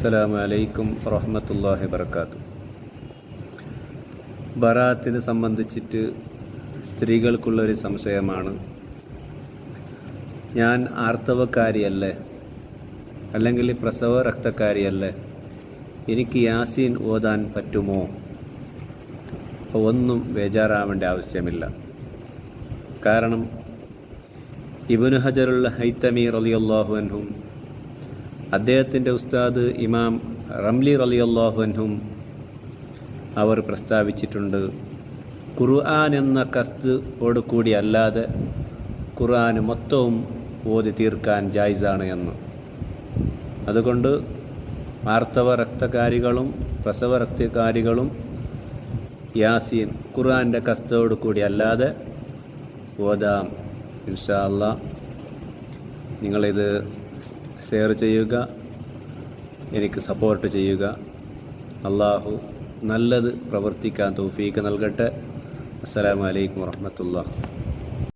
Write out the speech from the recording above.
അസ്സലാമു അലൈക്കും വറഹ്മത്തുള്ളാഹി വബറകാതുഹു. ബറാത്തിനെ സംബന്ധിച്ചിട്ട് സ്ത്രീകൾക്കുള്ളൊരു സംശയമാണ്. ഞാൻ ആർത്തവക്കാരിയല്ലേ, അല്ലെങ്കിൽ പ്രസവ രക്തക്കാരിയല്ലേ, എനിക്ക് യാസീൻ ഓതാൻ പറ്റുമോ? ഒന്നും ബേജാറാവേണ്ട ആവശ്യമില്ല. കാരണം ഇബ്നു ഹജറുൽ ഹൈതമി റളിയല്ലാഹു അൻഹും അദ്ദേഹത്തിൻ്റെ ഉസ്താദ് ഇമാം റംലി റളിയല്ലാഹു അൻഹും അവർ പ്രസ്താവിച്ചിട്ടുണ്ട്, ഖുർആൻ എന്ന കസ്ദോട് കൂടി അല്ലാതെ ഖുർആൻ മൊത്തവും ഓതി തീർക്കാൻ ജായിസാണ് എന്ന്. അതുകൊണ്ട് ആർത്തവ രക്തകാരികളും പ്രസവ രക്തകാരികളും യാസീൻ ഖുർആൻ്റെ കസ്ദോട് കൂടി അല്ലാതെ ഓതാം. ഇൻഷാ അല്ലാഹ് നിങ്ങളിത് ഷെയർ ചെയ്യുക, എനിക്ക് സപ്പോർട്ട് ചെയ്യുക. അള്ളാഹു നല്ലത് പ്രവർത്തിക്കാൻ തൗഫീക്ക് നൽകട്ടെ. അസ്സലാമു അലൈക്കും വറഹ്മത്തുള്ളാഹി.